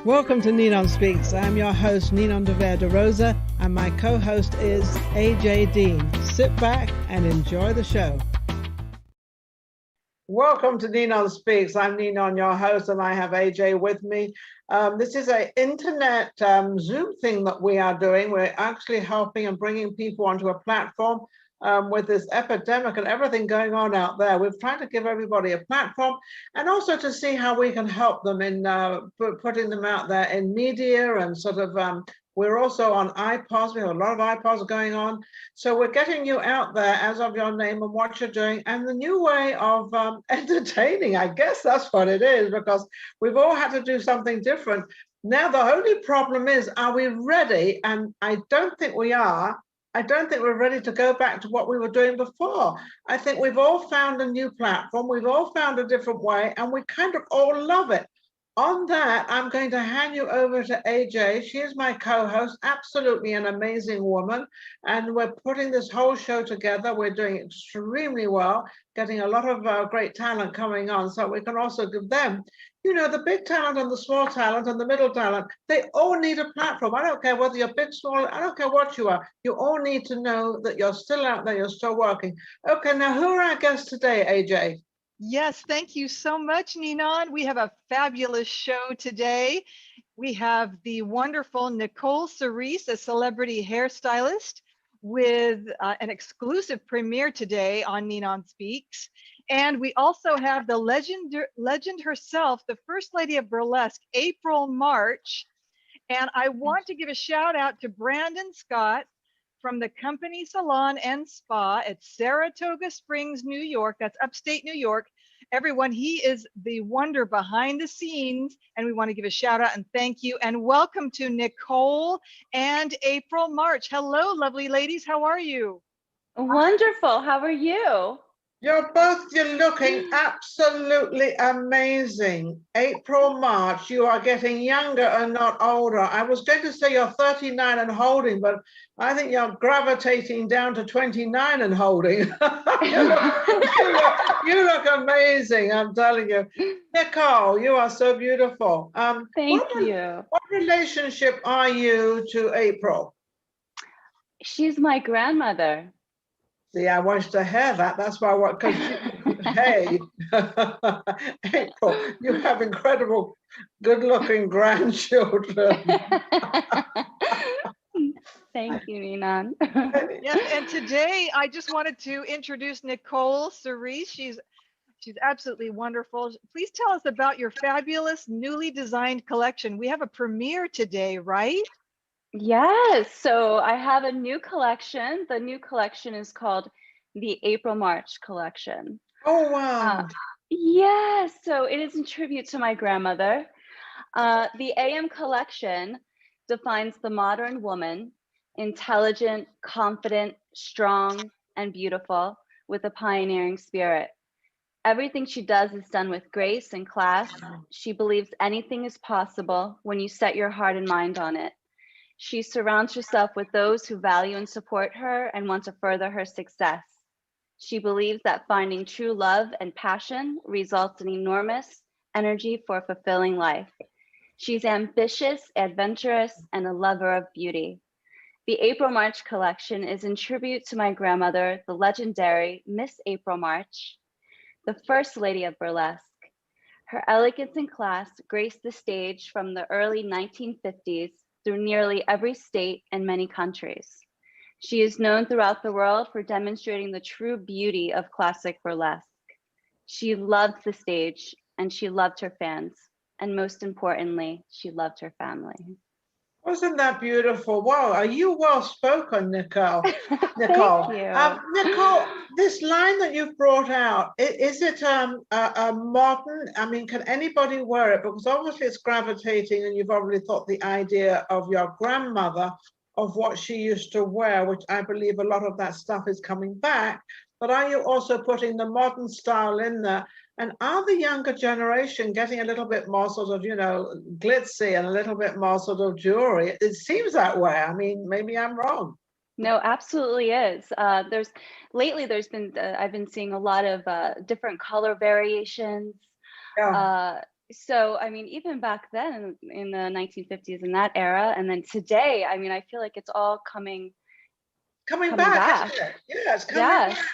Welcome to NinonSpeaks. I'm your host, Ninon de Rosa, and my co-host is AJ Dean. Sit back and enjoy the show. Welcome to NinonSpeaks. I'm Ninon, your host, and I have AJ with me. This is an internet Zoom thing that we are doing. We're actually helping and bringing people onto a platform with this epidemic and everything going on out there. We're trying to give everybody a platform and also to see how we can help them in putting them out there in media and sort of, we're also on iPods. We have a lot of iPods going on. So we're getting you out there as of your name and what you're doing and the new way of entertaining. I guess that's what it is, because we've all had to do something different. Now, the only problem is, are we ready? And I don't think we are. I don't think we're ready to go back to what we were doing before. I think we've all found a new platform. We've all found a different way, and we kind of all love it. On that, I'm going to hand you over to AJ. She is my co-host, absolutely an amazing woman. And we're putting this whole show together. We're doing extremely well, getting a lot of great talent coming on. So we can also give them, you know, the big talent and the small talent and the middle talent. They all need a platform. I don't care whether you're big, small, I don't care what you are. You all need to know that you're still out there, you're still working. Okay, now who are our guests today, AJ? Yes, thank you so much, Ninon. We have a fabulous show today. We have the wonderful Nicole Cyrese, a celebrity hairstylist, with an exclusive premiere today on NinonSpeaks. And we also have the legend herself, the First Lady of Burlesque, April March. And I want to give a shout out to Brandon Scott from the Company Salon and Spa at Saratoga Springs, New York. That's upstate New York. Everyone, he is the wonder behind the scenes, and we want to give a shout out and thank you. And welcome to Nicole and April March. Hello, lovely ladies. How are you? Wonderful. How are you? You're looking absolutely amazing. April, March, you are getting younger and not older. I was going to say you're 39 and holding, but I think you're gravitating down to 29 and holding. you look amazing, I'm telling you. Nicole, you are so beautiful. Thank you. What relationship are you to April? She's my grandmother. See, I wanted to hear that. That's why what, because hey, April, you have incredible, good-looking grandchildren. Thank you, Ninon. Yeah, and today I just wanted to introduce Nicole Cyrese. She's absolutely wonderful. Please tell us about your fabulous newly designed collection. We have a premiere today, right? Yes, so I have a new collection. The new collection is called the April March collection. Oh, wow. Yes, so it is in tribute to my grandmother. The AM collection defines the modern woman, intelligent, confident, strong, and beautiful, with a pioneering spirit. Everything she does is done with grace and class. She believes anything is possible when you set your heart and mind on it. She surrounds herself with those who value and support her and want to further her success. She believes that finding true love and passion results in enormous energy for a fulfilling life. She's ambitious, adventurous, and a lover of beauty. The April March collection is in tribute to my grandmother, the legendary Miss April March, the First Lady of Burlesque. Her elegance and class graced the stage from the early 1950s through nearly every state and many countries. She is known throughout the world for demonstrating the true beauty of classic burlesque. She loved the stage and she loved her fans. And most importantly, she loved her family. Wasn't that beautiful? Wow, are you well spoken, Nicole? Nicole, Thank you. Nicole, this line that you've brought out, is it a modern? I mean, can anybody wear it? Because obviously it's gravitating, and you've already thought the idea of your grandmother, of what she used to wear, which I believe a lot of that stuff is coming back. But are you also putting the modern style in there? And are the younger generation getting a little bit more sort of, you know, glitzy and a little bit more sort of jewelry? It seems that way. I mean, maybe I'm wrong. No, absolutely is. Lately there's been I've been seeing a lot of different color variations. Yeah. So, I mean, even back then in the 1950s, in that era, and then today, I mean, I feel like it's all coming Coming back. back, isn't it? Yeah, it's coming Yes. back.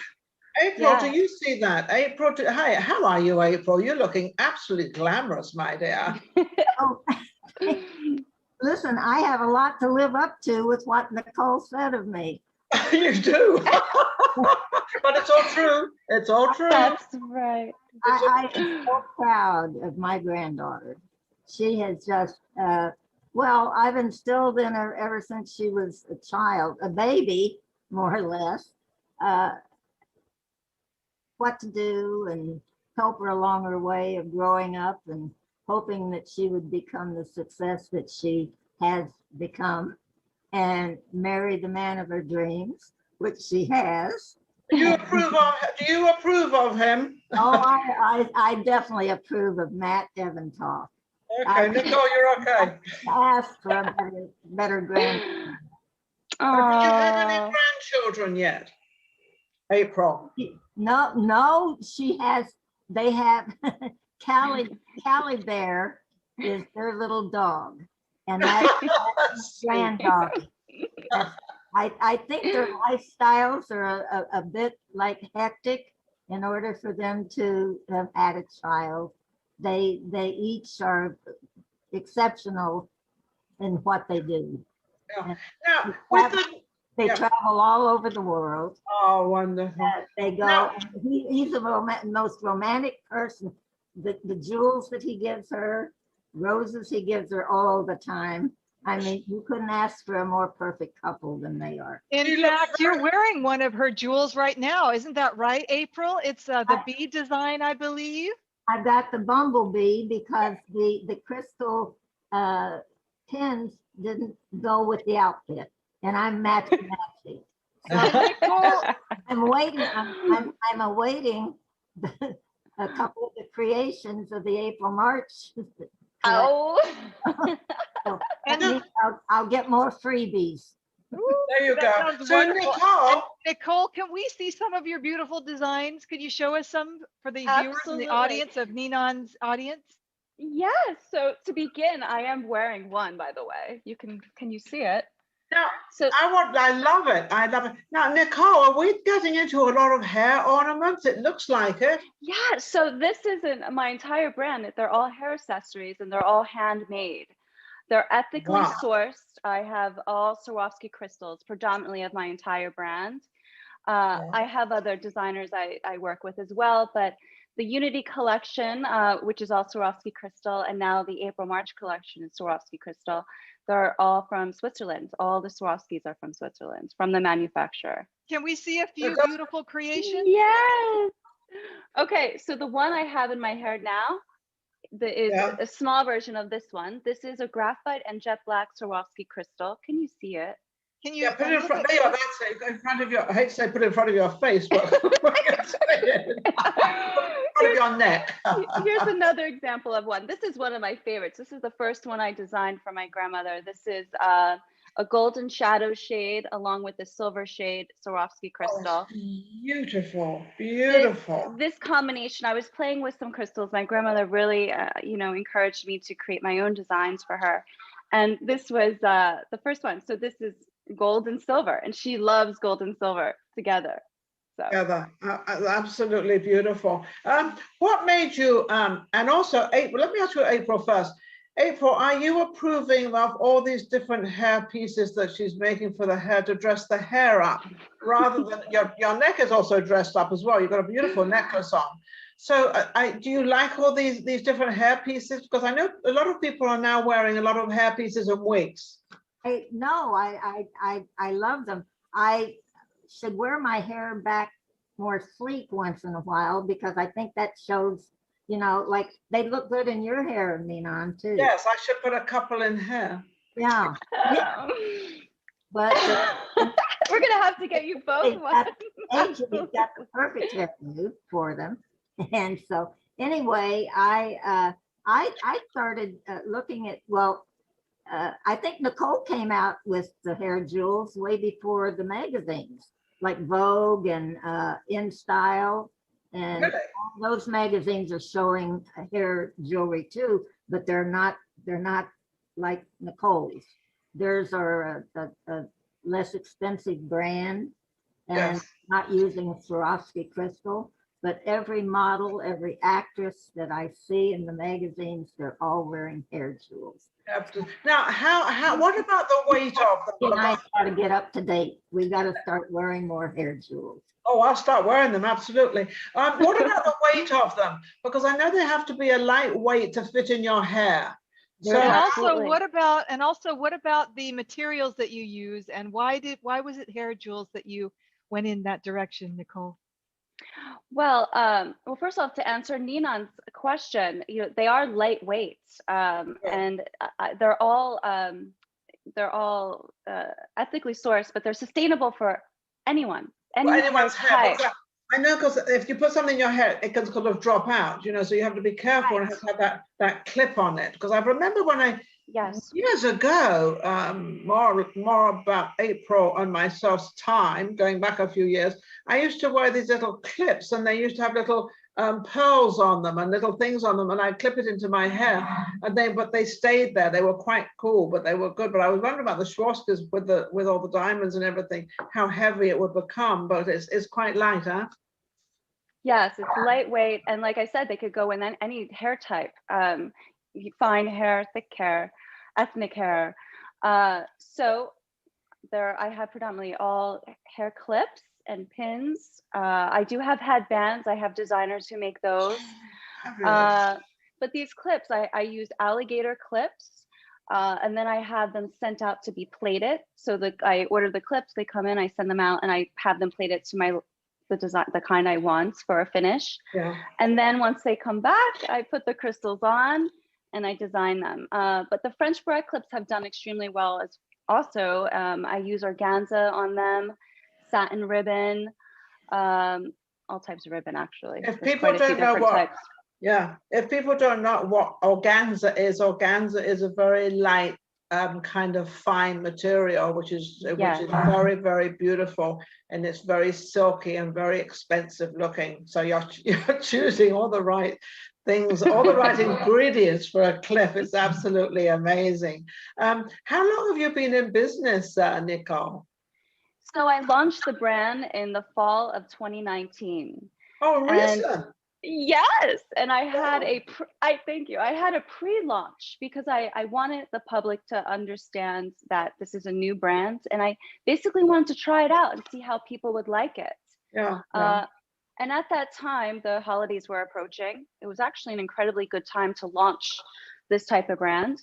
April, Yeah. do you see that? April, hi, how are you, April? You're looking absolutely glamorous, my dear. Oh, listen, I have a lot to live up to with what Nicole said of me. You do. But it's all true. It's all true. That's right. I am so proud of my granddaughter. She has just, well, I've instilled in her ever since she was a child, a baby, more or less, what to do and help her along her way of growing up and hoping that she would become the success that she has become and marry the man of her dreams, which she has. Do you approve of him? Oh, I definitely approve of Matt Eventoff. Okay, Nicole, you're okay. Ask for a better grandson. Did you have any Oh, grandchildren yet? April. No, they have Callie Bear is their little dog. And that's granddog. I think their lifestyles are a bit like hectic in order for them to have had a child. They each are exceptional in what they do. Yeah. And Now, with the, they yeah. travel all over the world. Oh, wonderful. They go, Now- he's the most romantic person. The jewels that he gives her, roses he gives her all the time. I mean, you couldn't ask for a more perfect couple than they are. In She looks fact, you're wearing one of her jewels right now. Isn't that right, April? It's the bee design, I believe. I've got the bumblebee because the crystal pins didn't go with the outfit, and I'm matching. Nicole, I'm waiting. I'm awaiting a couple of the creations of the April March. oh. And I'll get more freebies. There you that go. sounds So wonderful. Nicole, Nicole, can we see some of your beautiful designs? Can you show us some for the viewers and Absolutely. the audience of Ninon's audience? Yes. So to begin, I am wearing one, by the way. Can you see it? now So I love it. I love it. Now, Nicole, are we getting into a lot of hair ornaments? It looks like it. yeah, so this isn't my entire brand. They're all hair accessories and they're all handmade. They're ethically Wow. sourced. I have all Swarovski crystals, predominantly of my entire brand. I have other designers I work with as well, but the Unity collection, which is all Swarovski crystal, and now the April March collection is Swarovski crystal. They're all from Switzerland. All the Swarovskis are from Switzerland, from the manufacturer. Can we see a few beautiful creations? Yes. Okay, so the one I have in my hair now is a small version of this one. This is a graphite and jet black Swarovski crystal. Can you see it? Can you? Yeah, put it in front. There you are. That's it. In front of your. I hate to say put it in front of your face, but put it in front of your neck. Here's another example of one. This is one of my favorites. This is the first one I designed for my grandmother. This is a golden shadow shade along with a silver shade Swarovski crystal. Oh, beautiful, beautiful. This combination, I was playing with some crystals. My grandmother really, encouraged me to create my own designs for her. And this was the first one. So this is gold and silver, and she loves gold and silver together. So Together, absolutely beautiful. What made you? And also, April. Let me ask you, April first. April, are you approving of all these different hair pieces that she's making for the hair to dress the hair up, rather than your neck is also dressed up as well? You've got a beautiful necklace on. So, do you like all these different hair pieces? Because I know a lot of people are now wearing a lot of hair pieces and wigs. I love them. I should wear my hair back more sleek once in a while because I think that shows, like they look good in your hair, Ninon, too. Yes, I should put a couple in here. Yeah. But we're gonna have to get you both one. AJ's got the perfect hair move for them. And so anyway, I started looking at, I think Nicole came out with the hair jewels way before the magazines like Vogue and In Style. And Really? those magazines are showing hair jewelry too, but they're not like Nicole's. Theirs are a less expensive brand and Yes. not using a Swarovski crystal. But every model, every actress that I see in the magazines, they're all wearing hair jewels. Absolutely. Now, what about the weight of them? And I got to get up to date. We got to start wearing more hair jewels. Oh, I'll start wearing them, absolutely. What about the weight of them? Because I know they have to be a lightweight to fit in your hair. So, And Absolutely. also what about the materials that you use, and why was it hair jewels that you went in that direction, Nicole? Well, first off, to answer Ninon's question, they are lightweight, and they're all ethically sourced, but they're sustainable for anyone, any hair anyone's hair. type. Because I know, because if you put something in your hair, it can sort of drop out, so you have to be careful and have to have that clip on it. Because I remember when Yes. years ago, more about April and myself's time, going back a few years, I used to wear these little clips, and they used to have little pearls on them and little things on them, and I'd clip it into my hair, but they stayed there. They were quite cool, but they were good. But I was wondering about the Swarovskis with all the diamonds and everything, how heavy it would become, but it's quite light, huh? Yes, it's lightweight, and like I said, they could go in any hair type, fine hair, thick hair, ethnic hair. So I have predominantly all hair clips and pins. I do have headbands. I have designers who make those. But these clips, I use alligator clips, and then I have them sent out to be plated. So I order the clips, they come in, I send them out, and I have them plated to the design, the kind I want for a finish. Yeah. And then once they come back, I put the crystals on and I design them. But the French barrette clips have done extremely well as also. I use organza on them, satin ribbon, all types of ribbon actually. If There's people quite a few don't know different what, types. if people don't know what organza is a very light kind of fine material, which is very, very beautiful, and it's very silky and very expensive looking. So you're choosing all the right things, all the right ingredients for a clip. It's absolutely amazing. How long have you been in business, Nicole? So I launched the brand in the fall of 2019. Oh, recent. Yes, and I had thank you. I had a pre-launch because I wanted the public to understand that this is a new brand, and I basically wanted to try it out and see how people would like it. Yeah. And at that time, the holidays were approaching. It was actually an incredibly good time to launch this type of brand.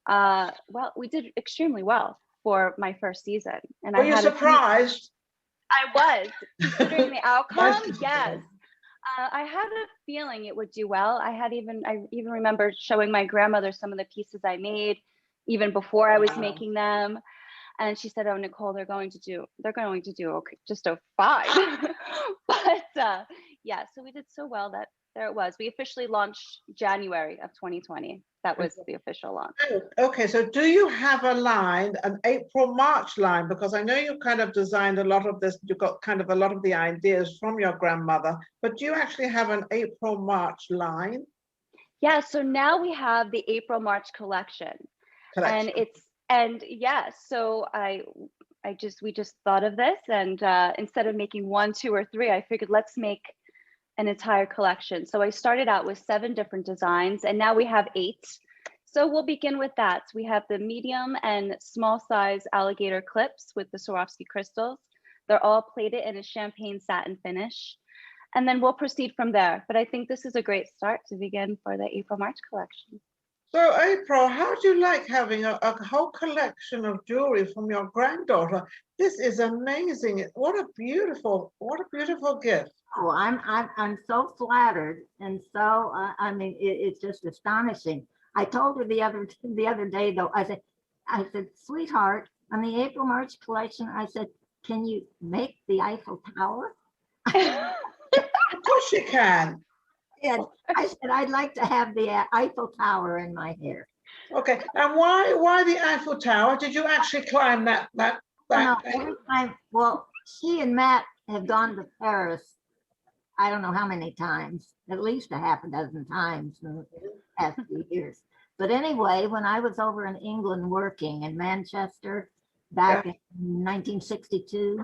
Well, we did extremely well for my first season. And were you surprised? I was, considering the outcome. Nice. Yes. I had a feeling it would do well. I even remember showing my grandmother some of the pieces I made even before I was making them. And she said, "Oh, Nicole, they're going to do okay, just a fine." But yeah, so we did so well that there it was. We officially launched January of 2020. That was the official launch. Okay, so do you have a line, an April-March line? Because I know you kind of designed a lot of this, you got kind of a lot of the ideas from your grandmother, but do you actually have an April-March line? Yeah, so now we have the April-March collection. And yes, so we just thought of this, and instead of making 1, 2, or 3, I figured let's make an entire collection. So I started out with 7 different designs, and now we have 8. So we'll begin with that. We have the medium and small size alligator clips with the Swarovski crystals. They're all plated in a champagne satin finish. And then we'll proceed from there. But I think this is a great start to begin for the April-March collection. So April, how do you like having a whole collection of jewelry from your granddaughter? This is amazing. What a beautiful gift. Oh, I'm so flattered, and so I mean it's just astonishing. I told her the other day though. I said, sweetheart, on the April-March collection, I said, can you make the Eiffel Tower? Of course you can. And I said, I'd like to have the Eiffel Tower in my hair. Okay, and why the Eiffel Tower? Did you actually climb that? No, every time. Well, she and Matt have gone to Paris I don't know how many times, at least a half a dozen times in the past few years. But anyway, when I was over in England working in Manchester back in 1962,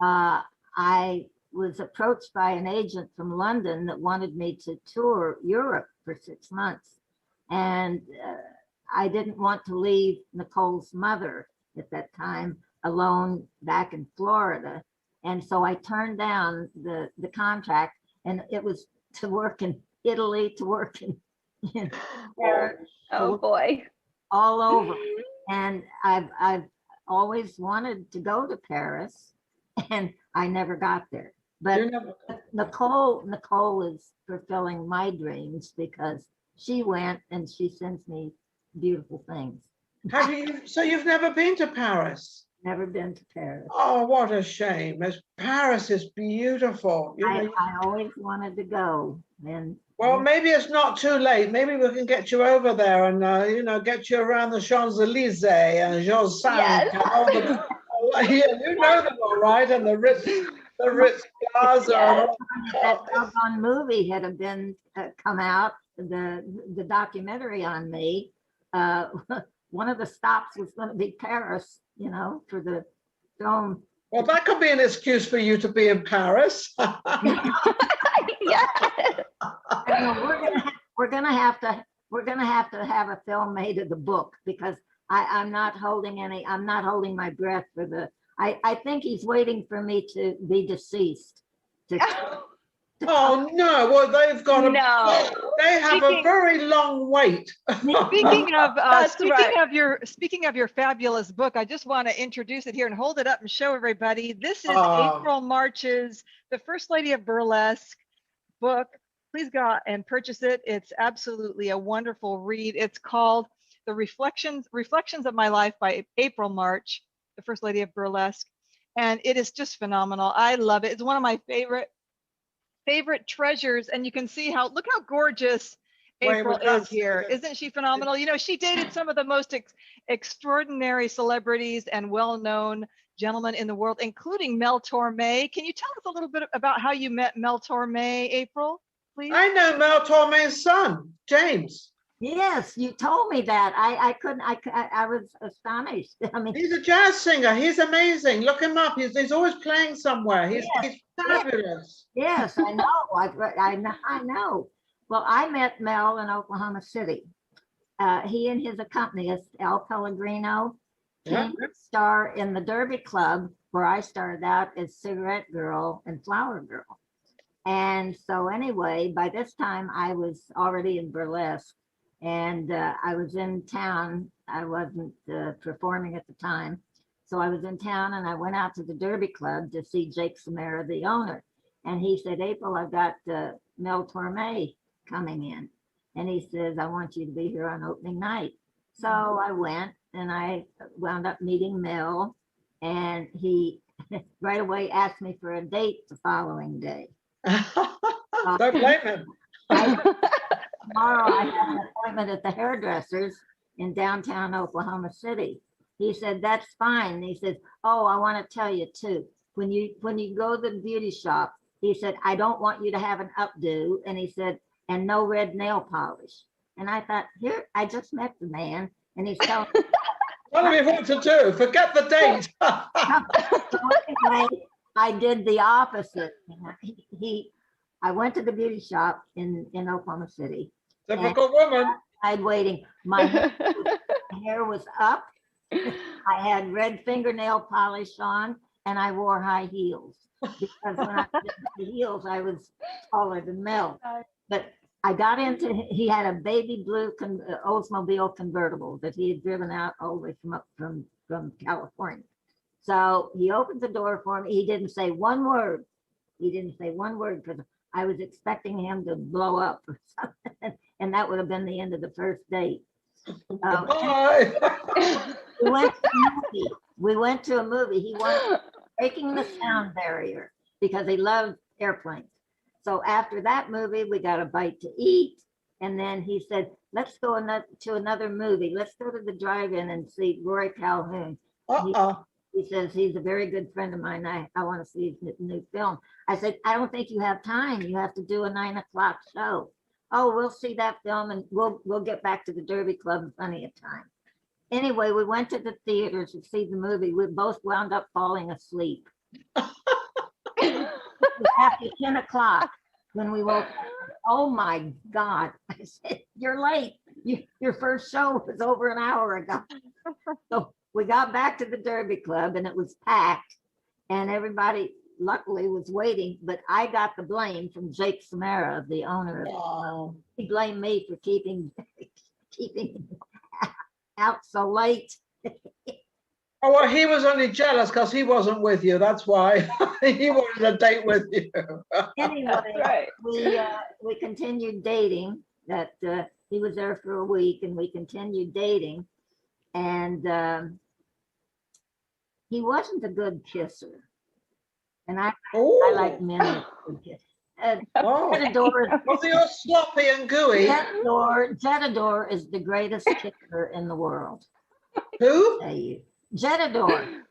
I was approached by an agent from London that wanted me to tour Europe for 6 months. And I didn't want to leave Nicole's mother at that time alone back in Florida. And so I turned down the contract, and it was to work in Italy, to work in Paris, Oh boy. all over. And I've always wanted to go to Paris, and I never got there. But Nicole is fulfilling my dreams because she went and she sends me beautiful things. Have you? So you've never been to Paris? Never been to Paris. Oh, what a shame! Paris is beautiful. I always wanted to go, and well, maybe it's not too late. Maybe we can get you over there and get you around the Champs-Élysées and Jean Saint. Yes. Yeah, you know them all right, and the Ritz Plaza. Yes. that doggone movie had been come out, the documentary on me. One of the stops was going to be Paris, for the film. Well, that could be an excuse for you to be in Paris. Yes. We're gonna have to have a film made of the book, because I'm not holding my breath for the. I think he's waiting for me to be deceased. Oh no! Well, they've got No. They have a very long wait. Speaking of right. speaking of your fabulous book, I just want to introduce it here and hold it up and show everybody. This is Oh. April March's The First Lady of Burlesque book. Please go and purchase it. It's absolutely a wonderful read. It's called The Reflections of My Life by April March, The First Lady of Burlesque, and it is just phenomenal. I love it. It's one of my favorite treasures, and you can see look how gorgeous April is here. Isn't she phenomenal? She dated some of the most extraordinary celebrities and well-known gentlemen in the world, including Mel Torme. Can you tell us a little bit about how you met Mel Torme, April, please? I know Mel Torme's son, James. Yes, you told me that. I couldn't. I was astonished. I mean, He's a jazz singer. He's amazing. Look him up. He's always playing somewhere. He's fabulous. yes, I know. I know. Well, I met Mel in Oklahoma City. He and his accompanist, Al Pellegrino, came to star in the Derby Club, where I started out as Cigarette Girl and Flower Girl. And so anyway, by this time I was already in burlesque, and I was in town. I wasn't performing at the time. So I was in town, and I went out to the Derby Club to see Jake Samara, the owner. And he said, April, I've got Mel Torme coming in. And he says, I want you to be here on opening night. So I went, and I wound up meeting Mel, and he right away asked me for a date the following day. Don't blame him. Tomorrow I have an appointment at the hairdresser's in downtown Oklahoma City. He said, that's fine. He said, oh, I want to tell you too, when you go to the beauty shop, he said, I don't want you to have an updo. And he said, and no red nail polish. And I thought, here, I just met the man, and he's telling me. What do we want to do? Forget the date. So anyway, I did the opposite. I went to the beauty shop in Oklahoma City. Typical woman. I'd waiting. My hair was up. I had red fingernail polish on, and I wore high heels, because when I did the heels, I was taller than Mel. But I got into, he had a baby blue Oldsmobile convertible that he had driven out all the way from California. So he opened the door for me. He didn't say one word. Because I was expecting him to blow up or something. And that would have been the end of the first date. Bye. We went to a movie. He was breaking the sound barrier because he loved airplanes. So after that movie, we got a bite to eat. And then he said, let's go to another movie. Let's go to the drive-in and see Roy Calhoun. He says he's a very good friend of mine. I want to see his new film. I said, I don't think you have time. You have to do a 9 o'clock show. Oh, we'll see that film and we'll get back to the Derby Club in plenty of time. Anyway, we went to the theater to see the movie. We both wound up falling asleep. After 10 o'clock when we woke up, oh my God. I said, you're late. Your first show was over an hour ago. So we got back to the Derby Club and it was packed and everybody luckily was waiting, but I got the blame from Jake Samara, the owner. Oh. He blamed me for keeping out so late. Oh, well, he was only jealous because he wasn't with you. That's why he wanted a date with you. Anyway, Right. we continued dating. That he was there for a week, and we continued dating. And he wasn't a good kisser, and I Oh, like men that could kiss. oh. Jedidor, Was he all sloppy and gooey? Jedidor is the greatest kisser in the world. Who? Tell you, Jedidor.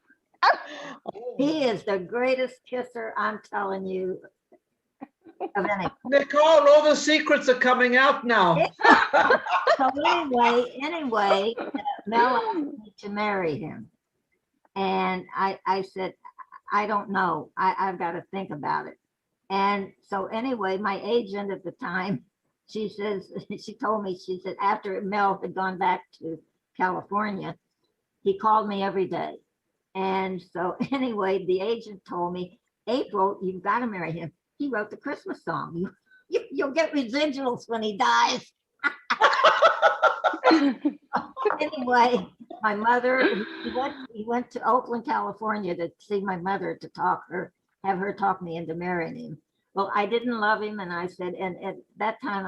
Oh. He is the greatest kisser, I'm telling you, of any. Nicole, all the secrets are coming out now. So anyway, Mel asked me to marry him. And I said, I don't know. I've got to think about it. And so anyway, my agent at the time, she told me, she said, after Mel had gone back to California, he called me every day. And so anyway, the agent told me, April, you've got to marry him. He wrote the Christmas song. You'll get residuals when he dies. Anyway, my mother, he went to Oakland, California to see my mother to have her talk me into marrying him. Well, I didn't love him, and I said, and at that time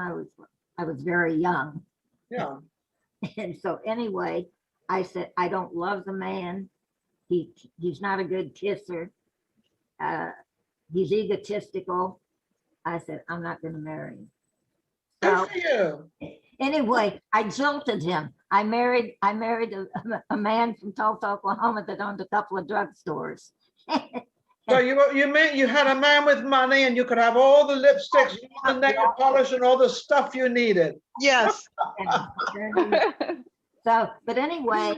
I was very young. Yeah. And so anyway, I said, I don't love the man. He's not a good kisser. He's egotistical. I said, I'm not going to marry him. Good So for you. anyway, I jilted him. I married a man from Tulsa, Oklahoma that owned a couple of drugstores. So you had a man with money and you could have all the lipsticks, all the nail polish and all the stuff you needed. Yes. So, but anyway,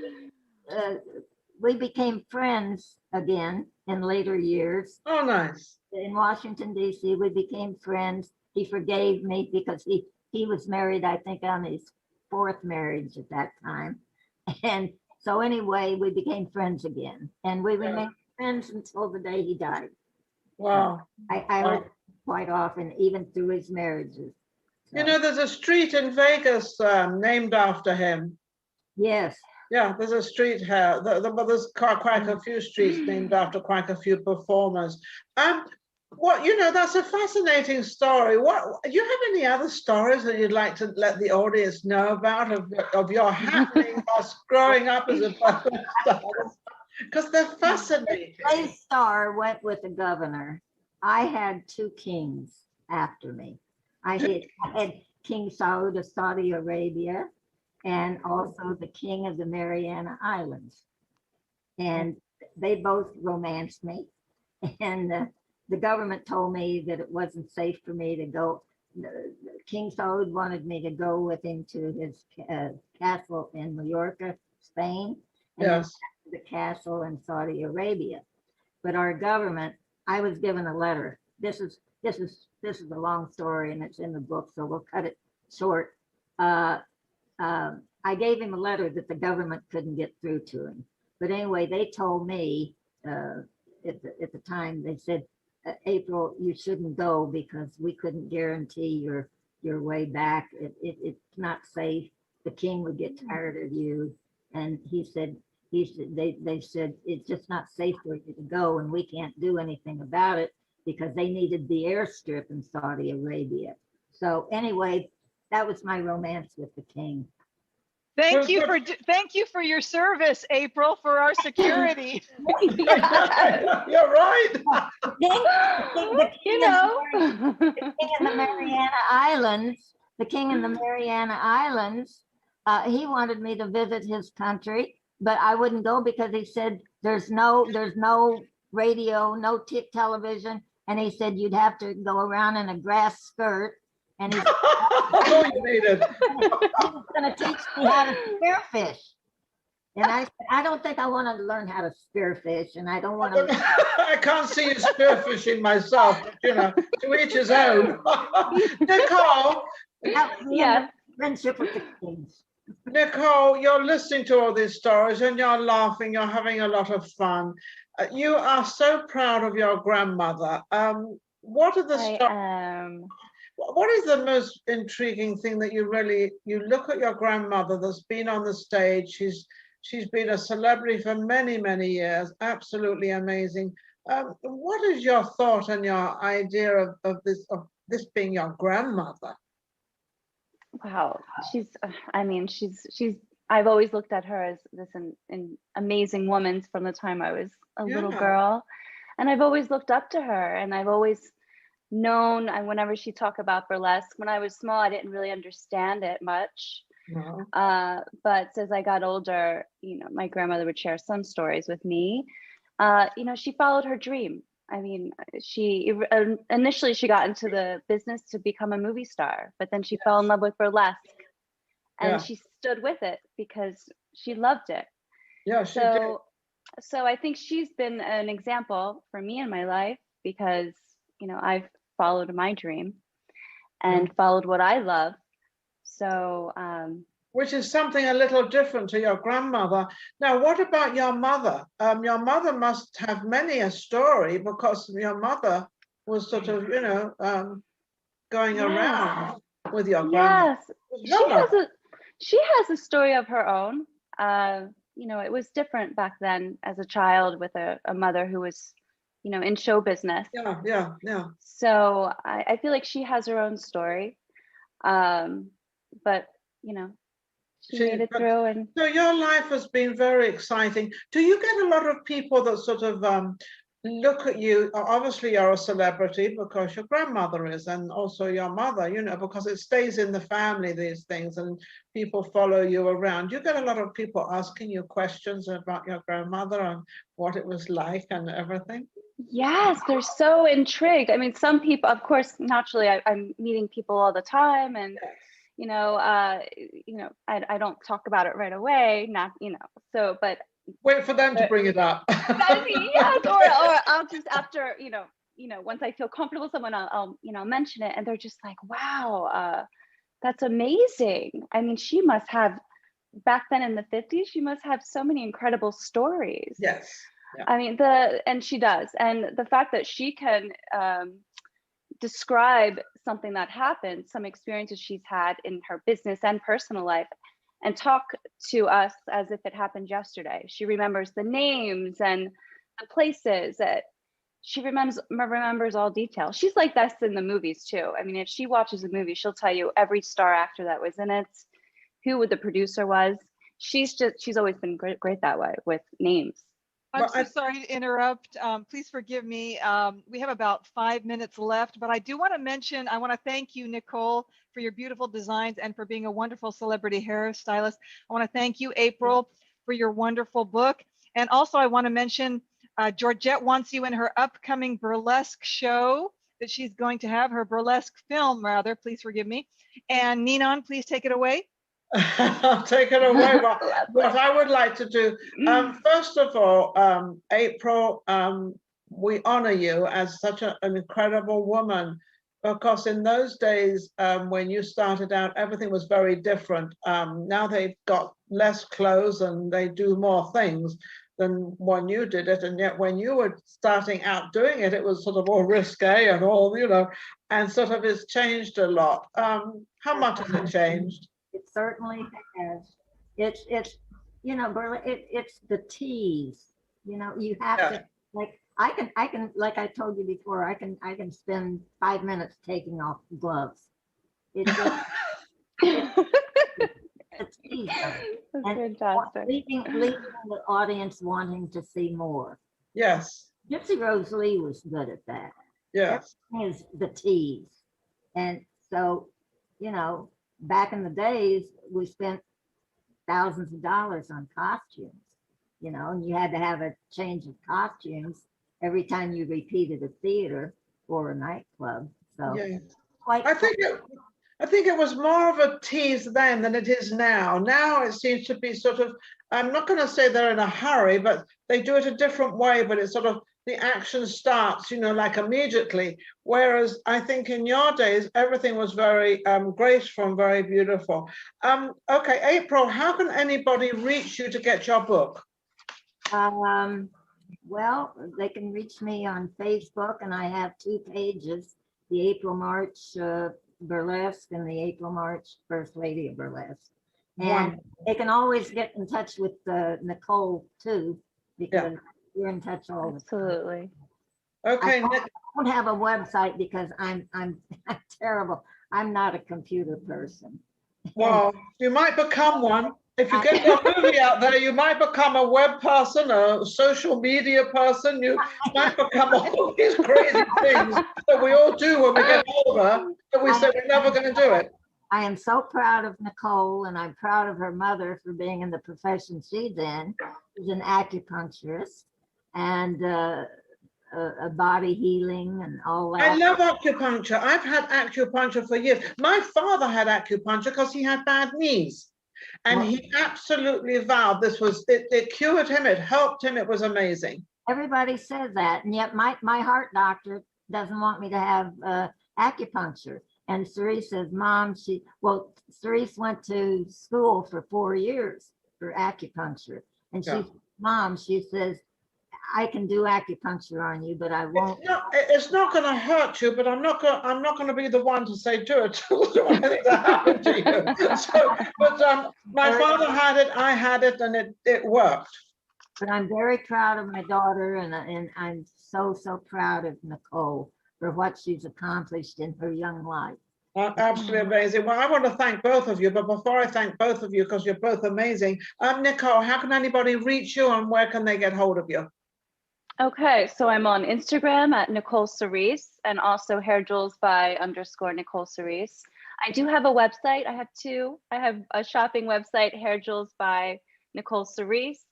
we became friends again in later years. Oh, nice. In Washington, D.C., we became friends. He forgave me because he was married, I think, on his 4th marriage at that time. And so anyway, we became friends again. And we remained friends until the day he died. Wow. I was quite often, even through his marriages. So, You know, there's a street in Vegas named after him. yes. Yeah, there's a street here. But there's quite a few streets named after quite a few performers. That's a fascinating story. Do you have any other stories that you'd like to let the audience know about of your happening whilst growing up as a porn star? Because they're fascinating. The star went with the governor. I had 2 kings after me. I had King Saud of Saudi Arabia and also the King of the Mariana Islands. And they both romanced me. And the government told me that it wasn't safe for me to go. King Saud wanted me to go with him to his castle in Mallorca, Spain. And Yes. the castle in Saudi Arabia. But our government, I was given a letter. This is a long story and it's in the book, so we'll cut it short. I gave him a letter that the government couldn't get through to him. But anyway, they told me at the time, they said, April, you shouldn't go because we couldn't guarantee your way back. It's not safe. The king would get tired of you. And they said, it's just not safe for you to go and we can't do anything about it because they needed the airstrip in Saudi Arabia. So anyway, that was my romance with the king. Thank you for your service, April, for our security. You're right. You know. The king in the Mariana Islands, he wanted me to visit his country, but I wouldn't go because he said there's no radio, no television. And he said you'd have to go around in a grass skirt. And he's That's all you needed. going to teach me how to spear fish. And I said, I don't think I want to learn how to spear fish, and I don't want to. I can't see you spearfishing myself, but you know, to each his own. Nicole, Yeah. Friendship with the Kings. Nicole, you're listening to all these stories and you're laughing, you're having a lot of fun. You are so proud of your grandmother. What are the What is the most intriguing thing that you look at your grandmother that's been on the stage? She's been a celebrity for many, many years. Absolutely amazing. What is your thought and your idea of this being your grandmother? Wow, I've always looked at her as this an amazing woman from the time I was a little girl, and I've always looked up to her, and I've always known, and whenever she talked about burlesque, when I was small, I didn't really understand it much. No. But as I got older, you know, my grandmother would share some stories with me. You know, she followed her dream. I mean, initially she got into the business to become a movie star, but then she fell in love with burlesque, and she stood with it because she loved it. Yeah, she did. So I think she's been an example for me in my life because, you know, I've followed my dream and followed what I love. So, which is something a little different to your grandmother. Now, what about your mother? Your mother must have many a story because your mother was sort of, you know, going around with your grandmother. Yes, she has a story of her own. You know, it was different back then as a child with a mother who was, you know, in show business. Yeah. So I feel like she has her own story. But, you know, she made it through. And so your life has been very exciting. Do you get a lot of people that sort of look at you? Obviously you're a celebrity because your grandmother is, and also your mother, you know, because it stays in the family, these things, and people follow you around. You get a lot of people asking you questions about your grandmother and what it was like and everything. Yes, they're so intrigued. I mean, some people, of course, naturally I'm meeting people all the time, and you know, I don't talk about it right away, not, you know, so, but wait for them to bring it up. Yes, or I'll just, after, you know, once I feel comfortable with someone, I'll, you know, mention it, and they're just like, wow, that's amazing. I mean, she must have, back then in the 50s, she must have so many incredible stories. Yes. Yeah. I mean, and she does. And the fact that she can describe something that happened, some experiences she's had in her business and personal life, and talk to us as if it happened yesterday. She remembers the names and the places, that she remembers all details. She's like this in the movies too. I mean, if she watches a movie, she'll tell you every star actor that was in it, who the producer was. She's always been great that way with names. I'm so sorry to interrupt. Please forgive me. We have about 5 minutes left, but I do want to mention, I want to thank you, Nicole, for your beautiful designs and for being a wonderful celebrity hairstylist. I want to thank you, April, for your wonderful book. And also I want to mention, Georgette wants you in her upcoming burlesque show that she's going to have, her burlesque film, rather, please forgive me. And Ninon, please take it away. I'll take it away. What I would like to do, first of all, April, we honor you as such an incredible woman, because in those days, when you started out, everything was very different. Now they've got less clothes and they do more things than when you did it. And yet when you were starting out doing it, it was sort of all risque and all, you know, and sort of it's changed a lot. How much has it changed? It certainly has. It's you know, it's the tease. You know, you have to, like, I can like I told you before, I can spend 5 minutes taking off gloves. It's just, it's tease. And leaving the audience wanting to see more. Yes. Gypsy Rose Lee was good at that. Yes. Everything is the tease. And so, you know, back in the days, we spent thousands of dollars on costumes. you know, and you had to have a change of costumes every time you repeated a theater or a nightclub. So Yeah. quite. I think it was more of a tease then than it is now. Now it seems to be sort of, I'm not going to say they're in a hurry, but they do it a different way, but it's sort of the action starts, you know, like immediately. Whereas I think in your days, everything was very graceful and very beautiful. Okay, April, how can anybody reach you to get your book? Well, they can reach me on Facebook, and I have 2 pages, the April March Burlesque and the April March First Lady of Burlesque. And they can always get in touch with Nicole too, because we're in touch all the time. Absolutely. Okay. I don't have a website because I'm terrible. I'm not a computer person. Well, you might become one. If you get your movie out there, you might become a web person, a social media person. You might become all these crazy things that we all do when we get older, that we say we're never going to do it. I am so proud of Nicole, and I'm proud of her mother for being in the profession she's in. She's an acupuncturist and a body healing and all that. I love acupuncture. I've had acupuncture for years. My father had acupuncture because he had bad knees. And he absolutely vowed this was, it cured him, it helped him, it was amazing. Everybody says that, and yet my heart doctor doesn't want me to have acupuncture. And Cyrese says, Mom, Cyrese went to school for 4 years for acupuncture. And she says, I can do acupuncture on you, but I won't. It's not going to hurt you, but I'm not going to be the one to say do it to anything that happened to you. So, but my father had it, I had it, and it worked. But I'm very proud of my daughter, and I'm so proud of Nicole for what she's accomplished in her young life. Absolutely amazing. Well, I want to thank both of you, but before I thank both of you, because you're both amazing, Nicole, how can anybody reach you, and where can they get hold of you? Okay, so I'm on Instagram at Nicole Cyrese, and also hairjewels by _Nicole Cyrese. I do have a website. I have 2. I have a shopping website, hairjewels by Nicole Cyrese,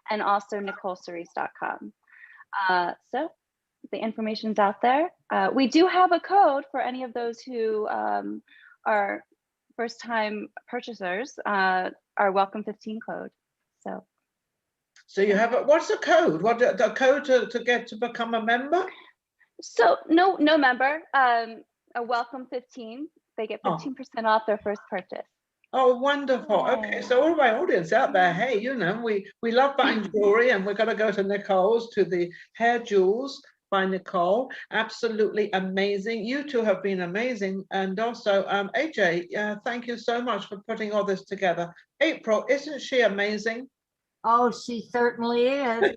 and also NicoleCyrese.com. So the information's out there. We do have a code for any of those who are first-time purchasers, our Welcome 15 code. So you have what's the code? What the code to get to become a member? So no member. A Welcome 15. They get 15% off their first purchase. Oh, wonderful. Okay, so all my audience out there, hey, you know, we love buying jewelry, and we're going to go to Nicole's, to the Hair Jewels by Nicole. Absolutely amazing. You two have been amazing. And also, AJ, thank you so much for putting all this together. April, isn't she amazing? Oh, she certainly is.